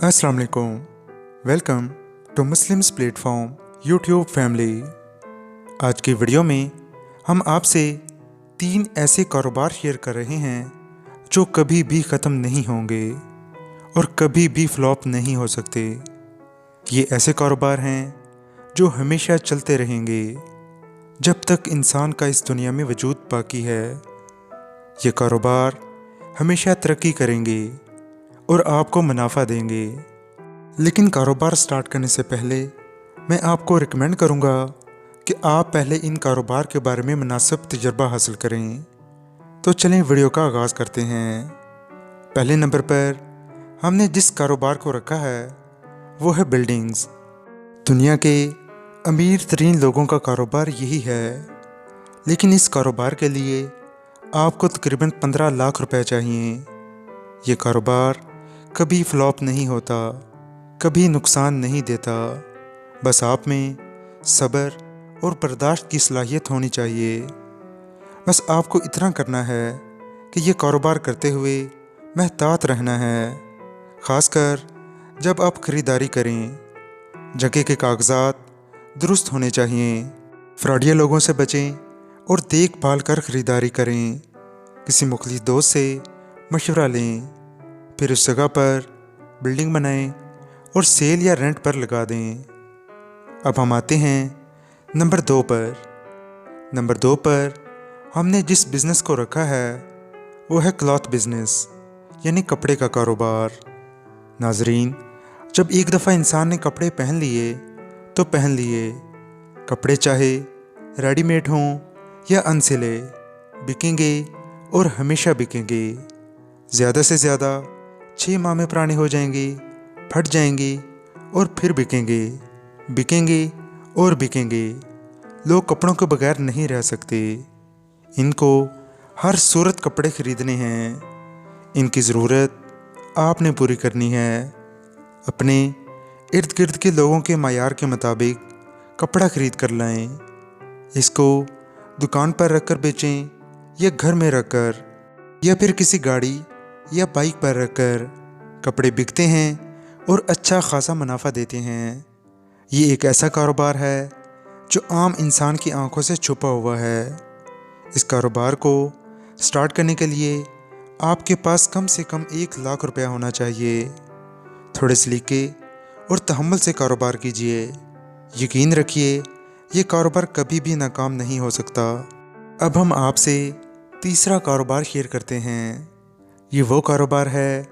अस्सलाम वालेकुम। Welcome to Muslims platform YouTube family. आज की वीडियो में हम आपसे 3 ऐसे कारोबार शेयर कर रहे हैं जो कभी भी ख़त्म नहीं होंगे और कभी भी फ्लॉप नहीं हो सकते। ये ऐसे कारोबार हैं जो हमेशा चलते रहेंगे जब तक इंसान का इस दुनिया में वजूद बाकी है। ये कारोबार हमेशा तरक्की करेंगे और आपको मुनाफा देंगे। लेकिन कारोबार स्टार्ट करने से पहले मैं आपको रिकमेंड करूंगा कि आप पहले इन कारोबार के बारे में मुनासिब तजर्बा हासिल करें। तो चलें वीडियो का आगाज़ करते हैं। पहले नंबर पर हमने जिस कारोबार को रखा है वो है बिल्डिंग्स। दुनिया के अमीर तरीन लोगों का कारोबार यही है, लेकिन इस कारोबार के लिए आपको तकरीबन 15 लाख रुपए चाहिए। ये कारोबार कभी फ्लॉप नहीं होता, कभी नुकसान नहीं देता। बस आप में सब्र और बर्दाश्त की सलाहियत होनी चाहिए। बस आपको इतना करना है कि ये कारोबार करते हुए महतात रहना है, ख़ासकर जब आप ख़रीदारी करें। जगह के कागजात दुरुस्त होने चाहिए। फ्रॉडिया लोगों से बचें और देखभाल कर ख़रीदारी करें। किसी मुखलिस दोस्त से मशवरा लें, फिर उस जगह पर बिल्डिंग बनाएं और सेल या रेंट पर लगा दें। अब हम आते हैं नंबर 2 पर। नंबर 2 पर हमने जिस बिज़नेस को रखा है वो है क्लॉथ बिज़नेस, यानी कपड़े का कारोबार। नाजरीन, जब एक दफ़ा इंसान ने कपड़े पहन लिए तो पहन लिए। कपड़े चाहे रेडीमेड हों या अनसिले, बिकेंगे और हमेशा बिकेंगे। ज़्यादा से ज़्यादा 6 माह में पुराने हो जाएंगे, फट जाएंगे और फिर बिकेंगे, बिकेंगे और बिकेंगे। लोग कपड़ों के बगैर नहीं रह सकते। इनको हर सूरत कपड़े ख़रीदने हैं। इनकी ज़रूरत आपने पूरी करनी है। अपने इर्द गिर्द के लोगों के मायार के मुताबिक कपड़ा ख़रीद कर लाएं। इसको दुकान पर रख कर बेचें या घर में रख कर, या फिर किसी गाड़ी या बाइक पर रखकर। कपड़े बिकते हैं और अच्छा खासा मुनाफा देते हैं। ये एक ऐसा कारोबार है जो आम इंसान की आंखों से छुपा हुआ है। इस कारोबार को स्टार्ट करने के लिए आपके पास कम से कम 1 लाख रुपया होना चाहिए। थोड़े सलीके और तहम्मुल से कारोबार कीजिए। यकीन रखिए, ये कारोबार कभी भी नाकाम नहीं हो सकता। अब हम आपसे तीसरा कारोबार शेयर करते हैं। ये वो कारोबार है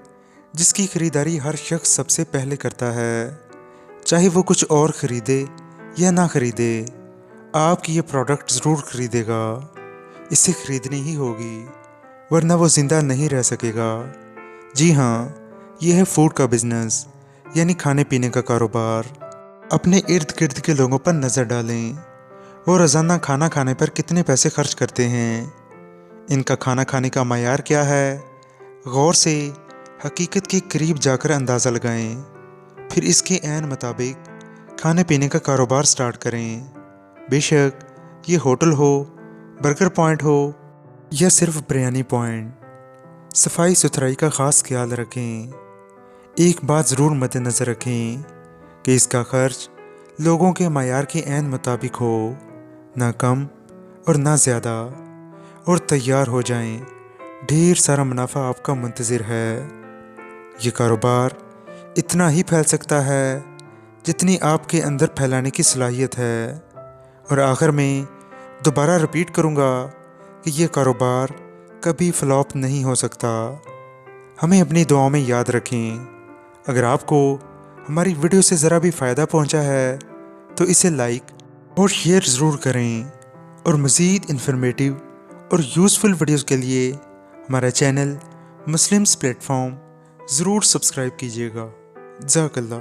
जिसकी ख़रीदारी हर शख्स सबसे पहले करता है, चाहे वो कुछ और ख़रीदे या ना ख़रीदे। आपकी ये प्रोडक्ट ज़रूर ख़रीदेगा। इसे ख़रीदनी ही होगी, वरना वो ज़िंदा नहीं रह सकेगा। जी हाँ, ये है फूड का बिज़नेस, यानी खाने पीने का कारोबार। अपने इर्द गिर्द के लोगों पर नज़र डालें। वो रोज़ाना खाना खाने पर कितने पैसे खर्च करते हैं, इनका खाना खाने का मायार क्या है। गौर से हकीकत के करीब जाकर अंदाज़ा लगाएं, फिर इसके ऐन मुताबिक खाने पीने का कारोबार स्टार्ट करें। बेशक ये होटल हो, बर्गर पॉइंट हो या सिर्फ बिरयानी पॉइंट। सफाई सुथराई का ख़ास ख्याल रखें। एक बात ज़रूर मद्देनज़र रखें कि इसका खर्च लोगों के मायार के ऐन मुताबिक हो, ना कम और ना ज़्यादा। और तैयार हो जाएं, ढेर सारा मुनाफा आपका मुंतज़िर है। ये कारोबार इतना ही फैल सकता है जितनी आपके अंदर फैलाने की सलाहियत है। और आखिर में दोबारा रिपीट करूँगा कि ये कारोबार कभी फ्लॉप नहीं हो सकता। हमें अपनी दुआओं में याद रखें। अगर आपको हमारी वीडियो से ज़रा भी फ़ायदा पहुँचा है तो इसे लाइक और शेयर ज़रूर करें। और मज़ीद इन्फॉर्मेटिव और यूज़फुल वीडियोज़ के लिए हमारा चैनल मुस्लिम्स प्लेटफॉर्म ज़रूर सब्सक्राइब कीजिएगा। जज़ाकल्लाह।